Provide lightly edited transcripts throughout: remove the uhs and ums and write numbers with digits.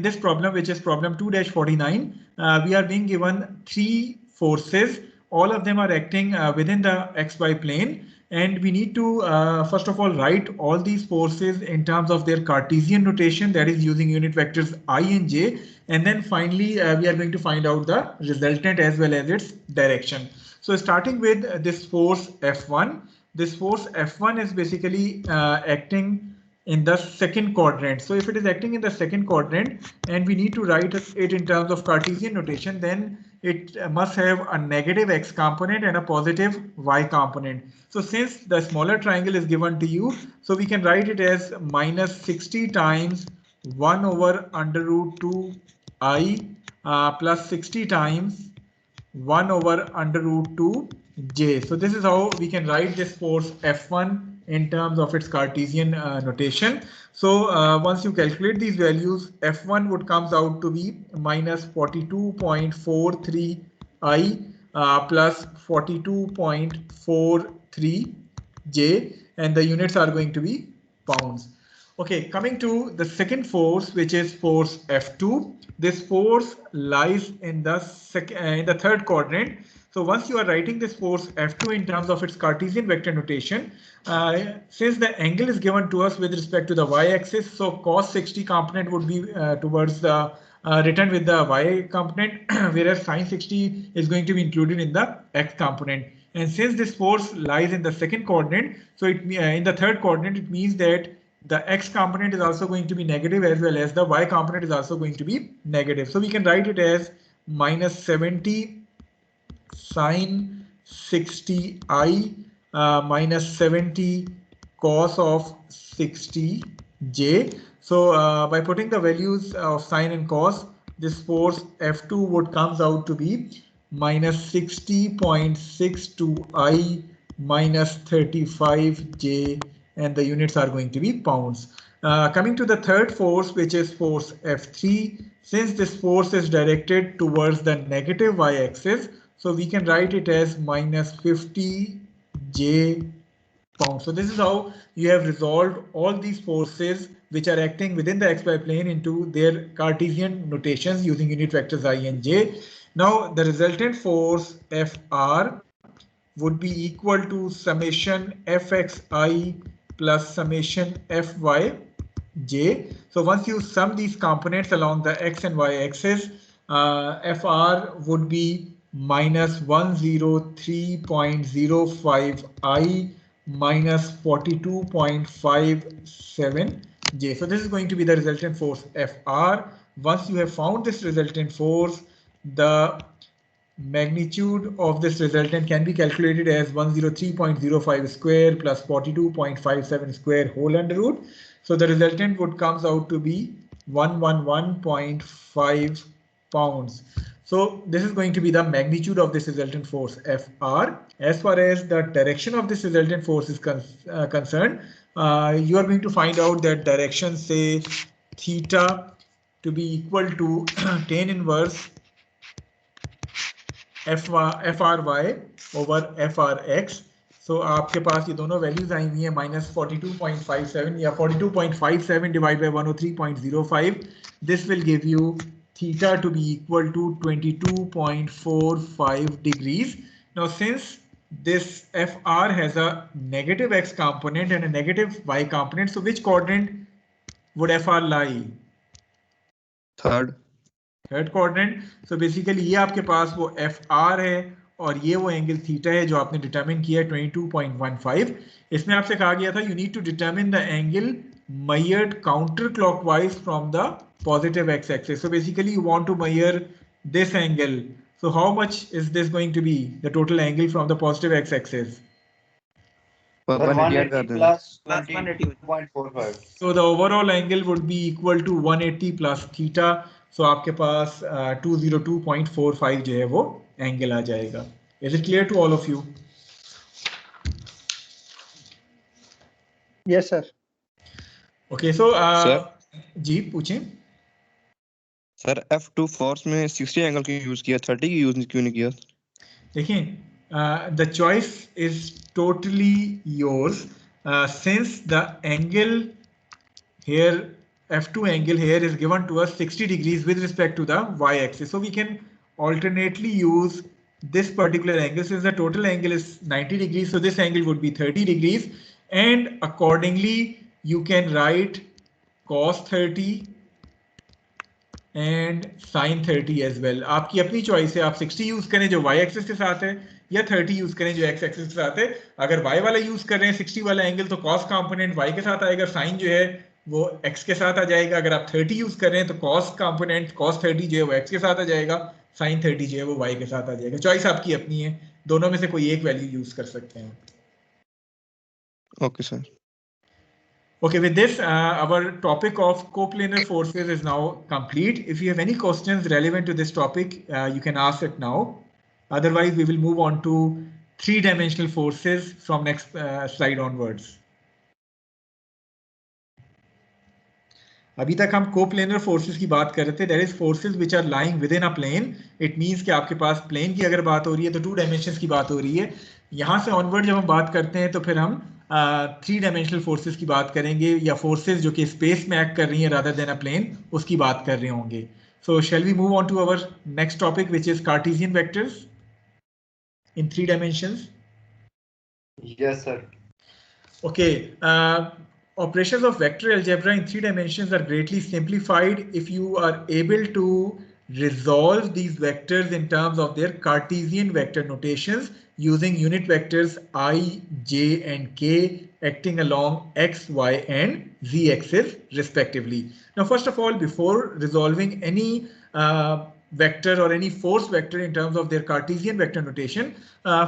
this problem, which is problem 2-49, we are being given three forces. All of them are acting within the xy plane. And we need to, first of all, write all these forces in terms of their Cartesian notation, that is using unit vectors I and j. And then finally, we are going to find out the resultant as well as its direction. So starting with this force F1, this force F1 is basically acting in the second quadrant. So if it is acting in the second quadrant and we need to write it in terms of Cartesian notation, then it must have a negative x component and a positive y component. So since the smaller triangle is given to you, so we can write it as minus 60 times 1 over under root 2 I plus 60 times 1 over under root 2 j. So this is how we can write this force F1 in terms of its Cartesian notation. So once you calculate these values, F1 would comes out to be minus 42.43 I plus 42.43 j, and the units are going to be pounds. Okay, coming to the second force, which is force F2. This force lies in the third quadrant. So once you are writing this force F2 in terms of its Cartesian vector notation, since the angle is given to us with respect to the y-axis, so cos 60 component would be towards the written with the y component, whereas sine 60 is going to be included in the x component. And since this force lies in the second quadrant, so in the third quadrant, it means that the x component is also going to be negative as well as the y component is also going to be negative. So we can write it as minus 70 sine 60i minus 70 cos of 60j. So by putting the values of sine and cos, this force F2 would comes out to be minus 60.62i minus 35j, and the units are going to be pounds. Coming to the third force, which is force F3, since this force is directed towards the negative y-axis, so we can write it as minus 50j pounds. So this is how you have resolved all these forces which are acting within the xy plane into their Cartesian notations using unit vectors I and j. Now the resultant force Fr would be equal to summation Fxi plus summation Fyj. So once you sum these components along the x and y axis, Fr would be minus 103.05 I minus 42.57 J. So this is going to be the resultant force Fr. Once you have found this resultant force, the magnitude of this resultant can be calculated as 103.05 square plus 42.57 square whole under root. So the resultant would comes out to be 111.5 pounds. So this is going to be the magnitude of this resultant force Fr. As far as the direction of this resultant force is concerned, you are going to find out that direction, say theta, to be equal to tan inverse FRY over FRX. So आपके पास ये दोनों values आई हुई हैं minus 42.57 या 42.57 divided by 103.05. This will give you theta to be equal to 22.45 degrees. Now since this FR has a negative x component and a negative y component, so which quadrant would FR lie? Third quadrant. So basically ये आपके पास वो F R है और ये वो angle theta है जो आपने डिटरमिन किया है 22.15. इसमें आपसे कहा गया था you need to determine the angle measured counterclockwise from the positive x-axis. So basically you want to measure this angle. So how much is this going to be, the total angle from the positive x-axis? 180 plus 20.45. So the overall angle would be equal to 180 plus theta. So आपके पास 202.45 जो है वो angle आ जाएगा. Is it clear to all of you? Yes, sir. Okay, so Sir? जी पूछें. Sir F2 force में 60 angle की use किया, 30 की यूज क्यों नहीं किया? देखिए, the choice is totally yours. Since the angle here F2 angle here is given to us 60 degrees with respect to the y-axis. So we can alternately use this particular angle. Since the total angle is 90 degrees, so this angle would be 30 degrees. And accordingly, you can write cos 30 and sin 30 as well. आपकी अपनी choice है, आप 60 use करें जो y axis के साथ है, या 30 यूज करें जो x एक्सिस के साथ है. अगर y वाला यूज कर रहे हैं 60 वाला एंगल, तो cos कंपोनेंट y के साथ आएगा, sin जो है वो x के साथ आ जाएगा. अगर आप 30 यूज कर रहे हैं तो cos कंपोनेंट cos 30 जो है वो x के साथ आ जाएगा, sin 30 जो है वो y के साथ आ जाएगा. चॉइस आपकी अपनी है, दोनों में से कोई एक वैल्यू यूज कर सकते हैं. Okay sir. Okay, with this, our topic of coplanar forces is now complete. If you have any questions relevant to this topic, you can ask it now. Otherwise, we will move on to three-dimensional forces from next slide onwards. अभी तक हम coplanar forces की बात कर रहे थे. That is forces which are lying within a plane. It means कि आपके पास प्लेन की अगर बात हो रही है तो टू डायमेंशंस की बात हो रही है. यहाँ से ऑनवर्ड जब हम बात करते हैं तो फिर हम थ्री डायमेंशनल फोर्सेस की बात करेंगे, या फोर्सेस जो कि स्पेस में एक्ट कर रही हैं रादर देन अ प्लेन, उसकी बात कर रहे होंगे. So shall we move on to our next topic which is Cartesian vectors in 3 dimensions? Yes, sir. Okay. Operations of vector algebra in 3 dimensions are greatly simplified if you are able to resolve these vectors in terms of their Cartesian vector notations using unit vectors I, J, and K acting along X, Y, and Z axis respectively. Now, first of all, before resolving any vector or any force vector in terms of their Cartesian vector notation,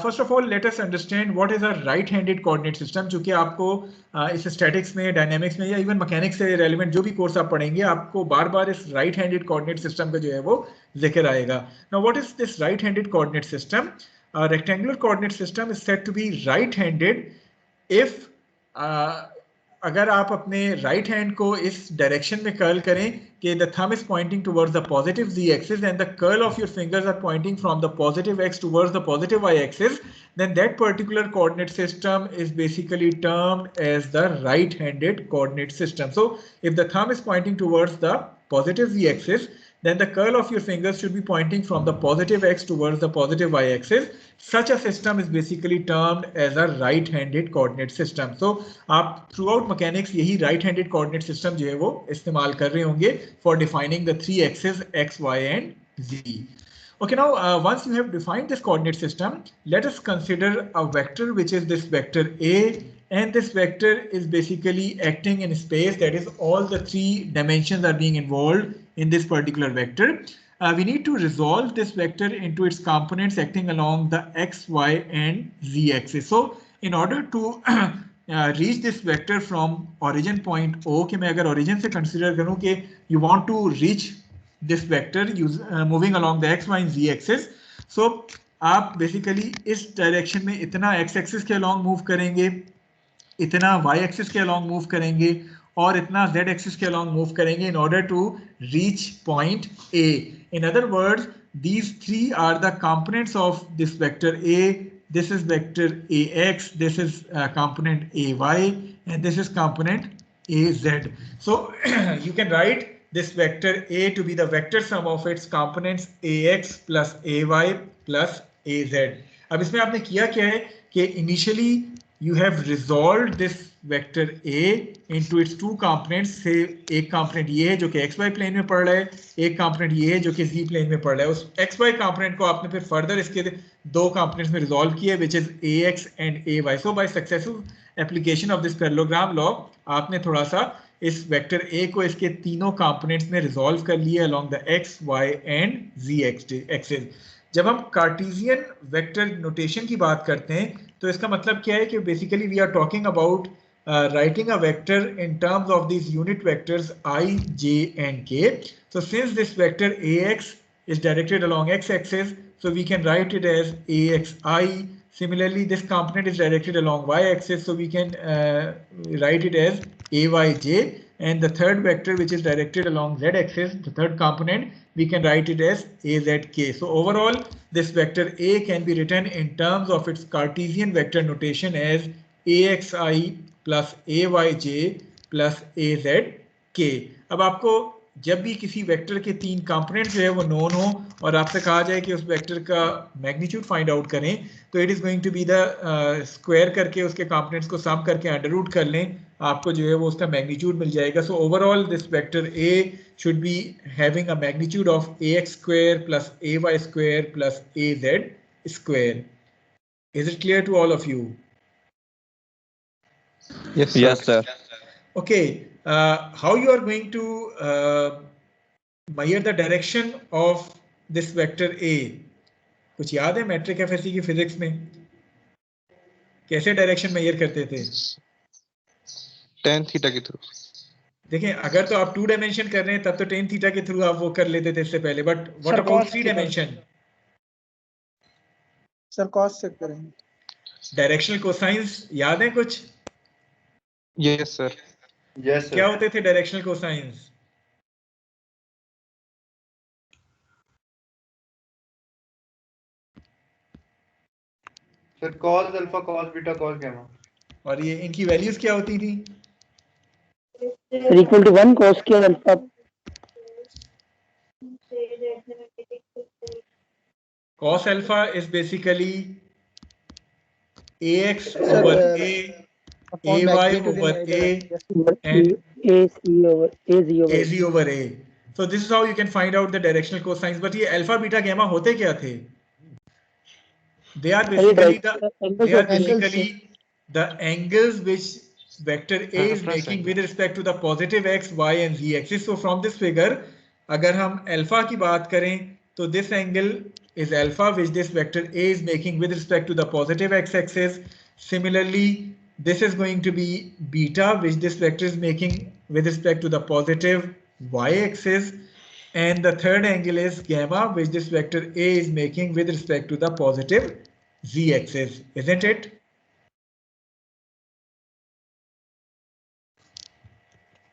first of all, let us understand what is a right-handed coordinate system. जो कि आपको इस statics में, dynamics में, या even mechanics से relevant जो भी कोर्स आप पढ़ेंगे, आपको बार बार इस राइट-हैंडेड कोऑर्डिनेट सिस्टम का जो है वो जिक्र आएगा. Now what is this right handed coordinate system? Rectangular coordinate system is said to be right handed if अगर आप अपने राइट हैंड को इस डायरेक्शन में कर्ल करें कि the thumb is pointing towards the positive z axis and the curl of your fingers are pointing from the positive x towards the positive y axis, then that particular coordinate system is basically termed as the right-handed coordinate system. So if the thumb is pointing towards the positive z axis, then the curl of your fingers should be pointing from the positive x towards the positive y axis. Such a system is basically termed as a right-handed coordinate system. So आप throughout mechanics यही right-handed coordinate system जो है वो इस्तेमाल कर रहे होंगे for defining the three axes x, y, and z. Okay, now once you have defined this coordinate system, let us consider a vector which is this vector A, and this vector is basically acting in space, that is all the three dimensions are being involved in this particular vector. We need to resolve this vector into its components acting along the x, y, and z axis. So in order to reach this vector from origin point O, कि मैं अगर origin से consider करूँ कि you want to reach this vector moving along the x, y, and z axis. So आप basically इस direction में इतना x axis के along move करेंगे, इतना y axis के along move करेंगे, और इतना z axis के along move करेंगे in order to reach point A. In other words, these three are the components of this vector A. This is vector AX, this is component AY, and this is component AZ. So you can write this vector A to be the vector sum of its components AX plus AY plus AZ. अब इसमें आपने किया क्या है कि initially you have resolved this vector A into its two components. से एक component ये है जो कि XY plane में पड़ रहा है, एक component ये है जो कि Z plane में पड़ रहा है. उस XY component को आपने फिर further इसके दो components में resolve किया, which is AX and AY. So by successful application of this parallelogram law, आपने थोड़ा सा इस वेक्टर A को इसके तीनों कंपोनेंट्स में रिजॉल्व कर लिया along the x, y and z axis. जब हम कार्टेशियन वेक्टर नोटेशन की बात करते हैं तो इसका मतलब क्या है कि basically we are talking about writing a vector in terms of these unit vectors I, J and K. So since this vector AX is directed along x axis, so we can write it as AXI. Similarly, this component is directed along y-axis, so we can write it as AYJ. And the third vector, which is directed along z-axis, the third component, we can write it as AZK. So overall, this vector A can be written in terms of its Cartesian vector notation as AXI plus AYJ plus AZK. अब आपको जब भी किसी vector के 3 component जो है वो known हो और आपसे कहा जाए कि उस वेक्टर का मैग्नीट्यूड फाइंड आउट करें, तो it is going to be the square करके उसके कंपोनेंट्स को सम करके अंडर रूट कर लें, आपको जो है वो उसका मैग्नीट्यूड मिल जाएगा. So overall this vector A should be having a magnitude of ax square plus ay square plus az square. Is it clear to all of you? Yes, sir. Yes, sir. Okay, how you are going to measure the direction of this vector A? कुछ याद है matric FSc की physics में कैसे direction measure करते थे? tan theta के through. देखें, अगर तो आप 2 डायमेंशन कर रहे हैं तब तो tan थीटा के थ्रू आप वो कर लेते थे इससे पहले, but what about 3 dimension? Sir cos check करेंगे. डायरेक्शनल कोसाइंस याद है कुछ? Yes, sir. Yes, sir. क्या होते थे directional cosines? Sir cos alpha cos beta cos gamma. और ये इनकी वैल्यूज क्या होती थी? equal to 1 cos square alpha Cos alpha is basically ax over a, ay over a, and az over a. So this is how you can find out the directional cosines. But ये alpha, beta, gamma होते क्या थे? They are basically the angles which vector A is making with respect to the positive x, y, and z axis. So from this figure, अगर हम alpha की बात करें, तो this angle is alpha which this vector A is making with respect to the positive x-axis. Similarly, this is going to be beta which this vector is making with respect to the positive y-axis. And the third angle is gamma which this vector A is making with respect to the positive z-axis. Isn't it?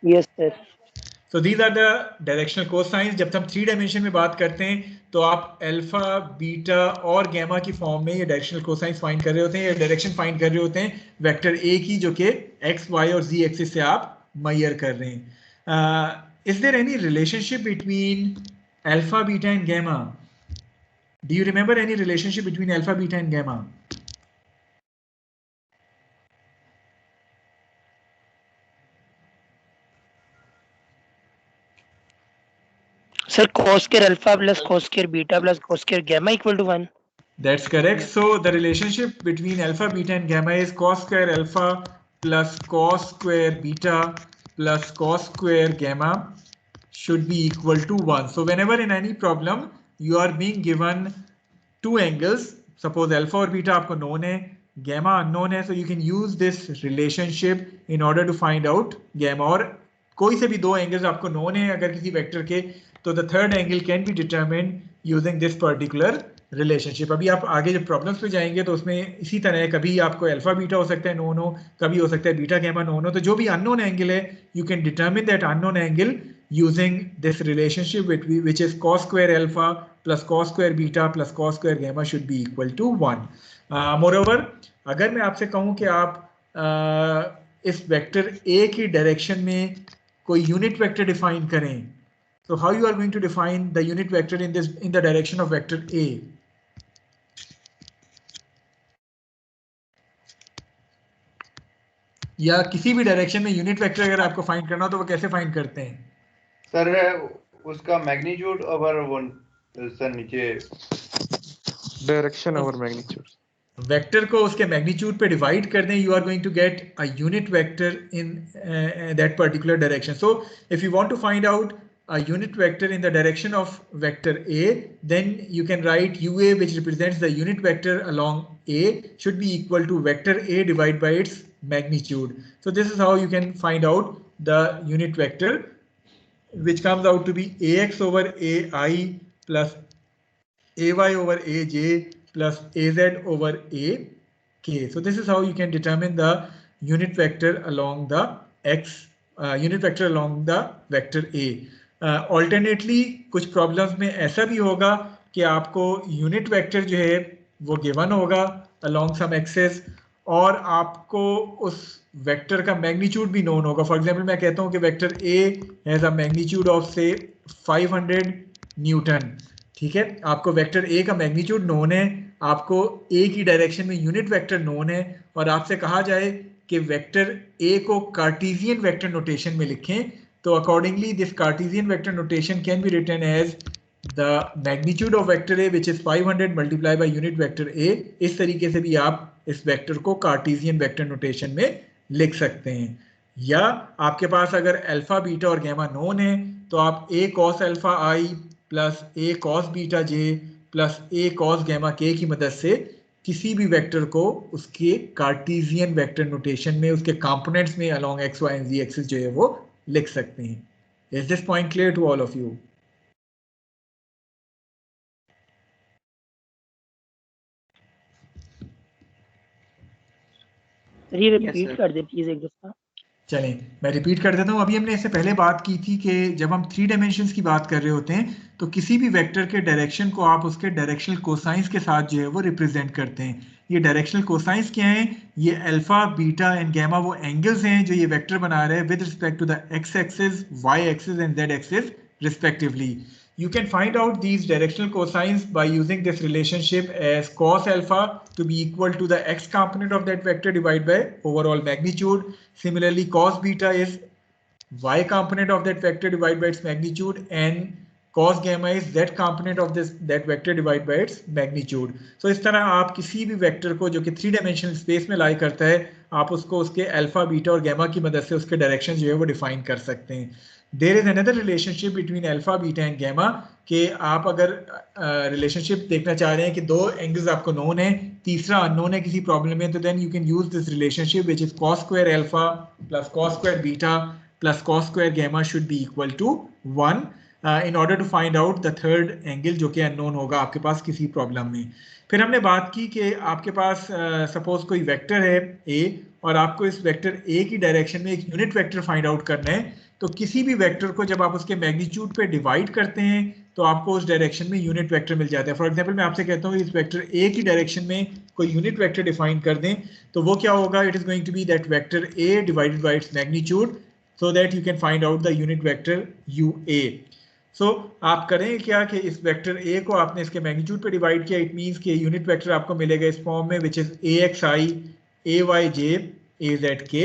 yes sir. So these are the directional cosines. जब हम 3 dimension में बात करते हैं तो आप alpha, beta और gamma की फॉर्म में ये डायरेक्शनल कोसाइंस फाइंड कर रहे होते हैं, ये डायरेक्शन फाइंड कर रहे होते हैं वेक्टर ए की, जो कि एक्स, वाई और जी एक्सिस से आप मेजर कर रहे हैं. Is there any relationship between alpha, beta and gamma? Do you remember any relationship between alpha, beta and gamma? Sir, cos square alpha plus cos square beta plus cos square gamma equal to 1. That's correct. So the relationship between alpha, beta and gamma is cos square alpha plus cos square beta plus cos square gamma should be equal to 1. So whenever in any problem you are being given 2 angles, suppose alpha or beta आपको known है, gamma unknown है, so you can use this relationship in order to find out gamma. और कोई से भी 2 angles आपको known है अगर किसी वेक्टर के, तो the third angle can be determined using this particular relationship. अभी आप आगे जब प्रॉब्लम्स पे जाएंगे तो उसमें इसी तरह कभी आपको अल्फा बीटा हो सकता है नोन हो, कभी हो सकता है बीटा गैमा नोन हो, तो जो भी अननोन एंगल है you can determine that unknown angle using this relationship which is cos square alpha plus cos square beta plus cos square gamma should be equal to 1. Moreover, अगर मैं आपसे कहूँ कि आप इस वेक्टर A की direction में कोई यूनिट वेक्टर डिफाइन करें, so how you are going to define the unit vector in the direction of vector A? या किसी भी डायरेक्शन में यूनिट वेक्टर अगर आपको फाइंड करना हो तो वो कैसे फाइंड करते हैं? सर उसका मैग्नीट्यूड ओवर वन, सर नीचे Direction over magnitude. वेक्टर को उसके मैग्नीट्यूड पे डिवाइड कर दें, you are going to get a unit vector in that particular direction. So if you want to find out a unit vector in the direction of vector A, then you can write UA, which represents the unit vector along A, should be equal to vector A divided by its magnitude. So this is how you can find out the unit vector, which comes out to be AX over AI plus AY over AJ plus AZ over AK. So this is how you can determine the unit vector along the unit vector along the vector A. Alternately कुछ problems में ऐसा भी होगा कि आपको unit vector जो है वो गिवन होगा along some axis, और आपको उस वेक्टर का मैग्नीट्यूड भी नोन होगा। फॉर एग्जांपल मैं कहता हूं कि vector A has a magnitude of से 500 न्यूटन, ठीक है, आपको वेक्टर ए का मैग्नीट्यूड नोन है, आपको ए की डायरेक्शन में यूनिट वेक्टर नोन है, और आपसे कहा जाए कि वेक्टर ए को कार्टेशियन वेक्टर नोटेशन में लिखें, तो accordingly this Cartesian vector notation can be written as the magnitude of vector A which is 500 multiplied by unit vector A। इस तरीके से भी आप इस वेक्टर को कार्टेशियन वेक्टर नोटेशन में लिख सकते हैं। या आपके पास अगर अल्फा बीटा और गैमा नोन है तो आप A cos alpha I plus A cos beta J plus A cos gamma K की मदद से किसी भी वेक्टर को उसके कार्टेशियन वेक्टर नोटेशन में उसके कंपोनेंट्स में along x y and z axis जो है वो लिख सकते हैं। Is this point clear to all of you? Sir ये रिपीट कर दे प्लीज एक दफा। चलें मैं रिपीट कर देता हूँ। अभी हमने इससे पहले बात की थी कि जब हम 3 डायमेंशंस की बात कर रहे होते हैं तो किसी भी वेक्टर के डायरेक्शन को आप उसके डायरेक्शनल कोसाइंस के साथ जो है वो रिप्रेजेंट करते हैं। ये डायरेक्शनल कोसाइंस क्या हैं? ये अल्फा बीटा एंड गैमा वो एंगल्स हैं जो ये वेक्टर बना रहे हैं with respect to the X axis, Y axis and Z axis respectively. You can find out these directional cosines by using this relationship as cos alpha to be equal to the x component of that vector divided by overall magnitude. Similarly, cos beta is y component of that vector divided by its magnitude, and cos gamma is z component of that vector divided by its magnitude. So इस तरह आप किसी भी vector को जो कि 3 dimensional space में लाई करता है, आप उसको उसके अल्फा बीटा और गैमा की मदद से उसके डायरेक्शन जो है वो डिफाइन कर सकते हैं। There is another relationship between alpha beta and gamma, कि आप अगर रिलेशनशिप देखना चाह रहे हैं कि दो एंगल्स आपको नोन है, तीसरा अननोन है किसी प्रॉब्लम में, तो then you can use this relationship which is cos square alpha plus cos square beta plus cos square gamma should be equal to 1 in order to find out the third angle जो कि unknown होगा आपके पास किसी problem में। फिर हमने बात की कि आपके पास सपोज कोई वेक्टर है a और आपको इस वेक्टर a की डायरेक्शन में एक यूनिट वेक्टर फाइंड आउट करना है, तो किसी भी वेक्टर को जब आप उसके मैग्नीट्यूड पे डिवाइड करते हैं तो आपको उस डायरेक्शन में यूनिट वेक्टर मिल जाता है। फॉर एग्जांपल मैं आपसे कहता हूँ इस वेक्टर a की डायरेक्शन में कोई यूनिट वेक्टर डिफाइन कर दें, तो वो क्या होगा? It is going to be that vector a divided by its magnitude, so that you can find out the unit vector UA. So आप करें क्या कि इस वेक्टर A को आपने इसके मैग्नीट्यूड पे डिवाइड किया, इट मींस कि यूनिट वेक्टर आपको मिलेगा इस फॉर्म में which is AXI AYJ AZK।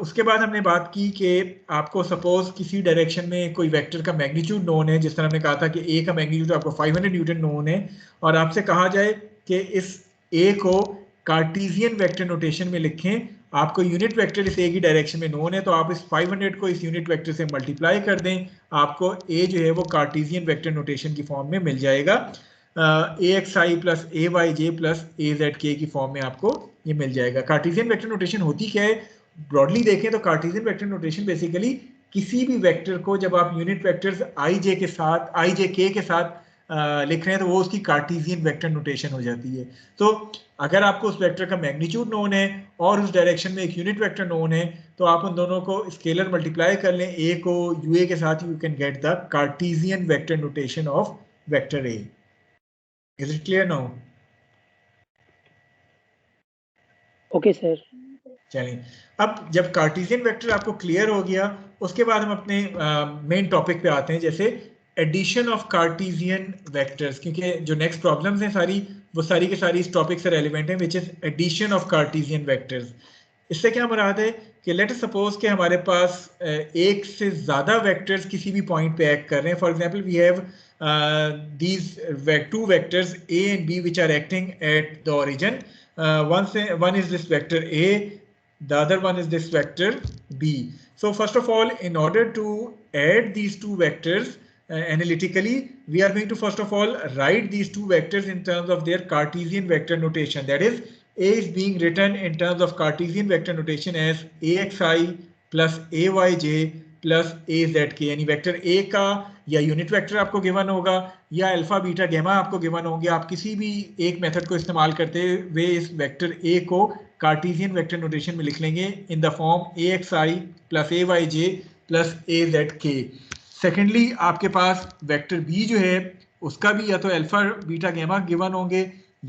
उसके बाद हमने बात की कि आपको सपोज किसी डायरेक्शन में कोई वेक्टर का मैग्नीट्यूड नोन है, जिस तरह हमने कहा था कि A का मैग्नीट्यूड आपको 500 न्यूटन नोन है, और आपसे कहा जाए कि इस A को कार्टेशियन वेक्टर नोटेशन में लिखें, आपको यूनिट वेक्टर इस A की डायरेक्शन में नोन है, तो आप इस 500 को इस यूनिट वेक्टर से मल्टीप्लाई कर दें, आपको A जो है वो कार्टेशियन वेक्टर नोटेशन की फॉर्म में मिल जाएगा। AXI plus AYJ plus AZK की फॉर्म में आपको ये मिल जाएगा। कार्टेशियन वेक्टर नोटेशन होती क्या है? ब्रॉडली देखें तो कार्टेशियन वेक्टर नोटेशन बेसिकली किसी भी वेक्टर को जब आप यूनिट वेक्टर्स IJ के साथ IJK के साथ लिख रहे हैं तो वो उसकी कार्टेशियन वेक्टर नोटेशन हो जाती है। तो अगर आपको उस वेक्टर का मैग्नीट्यूड नोन है और उस डायरेक्शन में एक यूनिट वेक्टर नोन है, तो आप उन दोनों को स्केलर मल्टीप्लाई कर लें A को UA के साथ, you can get the Cartesian vector notation of vector A। Is it clear now? Okay sir. चलिए, अब जब कार्टेशियन वेक्टर आपको क्लियर हो गया, उसके बाद हम अपने मेन टॉपिक पे आते हैं, जैसे एडिशन ऑफ कार्टेशियन वेक्टर्स, क्योंकि जो नेक्स्ट प्रॉब्लम्स हैं सारी वो सारी की सारी इस टॉपिक से रेलिवेंट है, which is addition of Cartesian vectors. इससे क्या मुराद है कि लेट अस सपोज कि हमारे पास एक से ज़्यादा वेक्टर्स किसी भी पॉइंट पे एक्ट कर रहे हैं। For example we have these two vectors A and B which are acting at the origin. One is this vector A, the other one is this vector B. So first of all, in order to add these two vectors analytically, we are going to first of all write these two vectors in terms of their Cartesian vector notation. That is, A is being written in terms of Cartesian vector notation as AXI plus AYJ plus AZK, यानी vector A का या unit vector आपको given होगा या alpha beta gamma आपको given होंगे। आप किसी भी एक मेथड को इस्तेमाल करते हुए इस वेक्टर A को कार्टेशियन वेक्टर नोटेशन में लिख लेंगे in the form AXI plus AYJ plus AZK। Secondly आपके पास वेक्टर B जो है उसका भी या तो अल्फा बीटा गैमा गिवन होंगे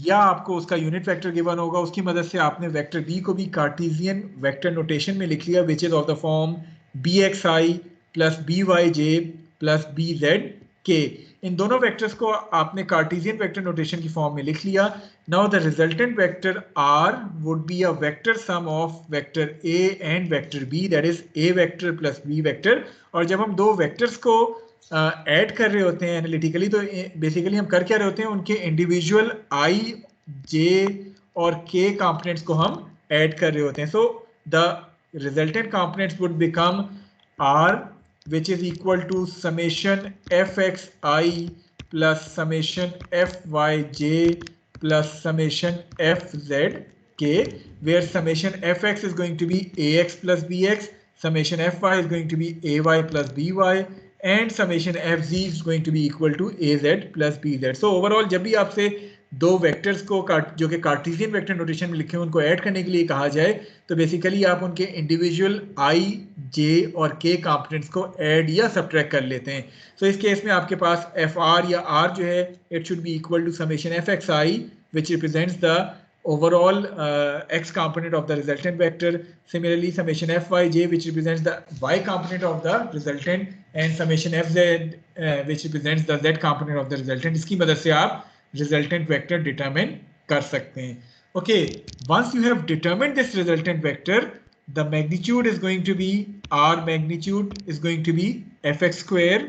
या आपको उसका यूनिट वेक्टर गिवन होगा, उसकी मदद से आपने वेक्टर बी को भी कार्टेशियन वेक्टर नोटेशन में लिख लिया, which is of the form B X I plus B Y J plus B Z K. इन दोनों वेक्टर्स को आपने कार्टेशियन वेक्टर नोटेशन की फॉर्म में लिख लिया। Now the resultant vector R would be a vector sum of vector A and vector B, that is A vector plus B vector. और जब हम दो वेक्टर्स को ऐड कर रहे होते हैं एनालिटिकली, तो बेसिकली हम कर क्या रहे होते हैं, उनके इंडिविजुअल आई जे और के कंपोनेंट्स को हम ऐड कर रहे होते हैं। So the resultant components would become R which is equal to summation fxi plus summation fyj plus summation fzk, where summation fx is going to be ax plus bx, summation fy is going to be ay plus by, and summation fz is going to be equal to az plus bz. So overall जब भी आपसे दो vectors को जो कि Cartesian vector notation में लिखे हैं उनको ऐड करने के लिए कहा जाए, तो बेसिकली आप उनके इंडिविजुअल आई जे और के कंपोनेंट्स को ऐड या सब्ट्रैक्ट कर लेते हैं। सो इस केस में आपके पास एफ आर या आर जो है, it should be equal to summation F X I which represents the overall x component of the resultant vector. Similarly, summation fyj which represents the y component of the resultant, and summation fz which represents the z component of the resultant. इसकी मदद से आप resultant vector determine कर सकते हैं. Okay, once you have determined this resultant vector, the magnitude is going to be, r magnitude is going to be fx square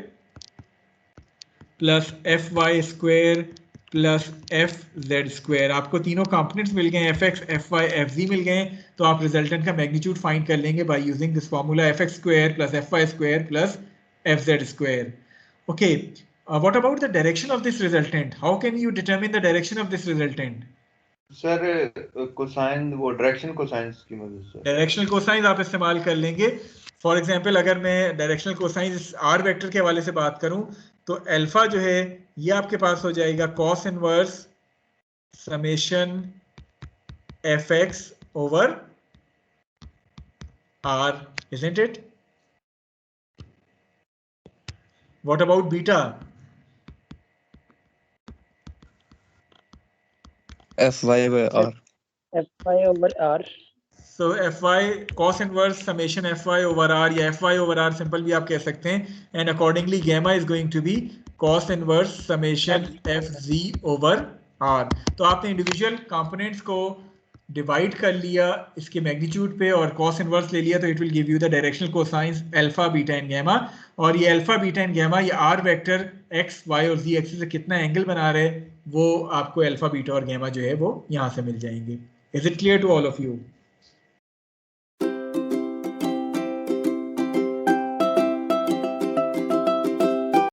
plus fy square plus f z square. आपको तीनों components मिल गए, f x f y f g मिल गए, तो आप resultant का magnitude find कर लेंगे by using this formula f x square plus f y square plus f z square. Okay, what about the direction of this resultant? How can you determine the direction of this resultant? Sir cosine, वो direction cosines की मदद से directional cosines आप इस्तेमाल कर लेंगे। For example, अगर मैं डायरेक्शनल कोसाइंस आर वेक्टर के हवाले से बात करूं, तो अल्फा जो है ये आपके पास हो जाएगा cos inverse summation F X over R, isn't it? What about beta? fy by r. fy over r. So fy cos inverse summation fy over r, या fy over r सिंपल भी आप कह सकते हैं, and accordingly gamma is going to be cos inverse summation fz over r. तो आपने individual components को divide कर लिया इसके मैग्नीट्यूड पे और cos इनवर्स ले लिया, तो it will give you the directional cosines alpha beta and gamma. और ये अल्फा बीटा एंड गैमा ये आर वेक्टर एक्स वाई और जी एक्सिस से कितना एंगल बना रहे, वो आपको अल्फा बीटा और गैमा जो है वो यहाँ से मिल जाएंगे। Is it clear to all of you?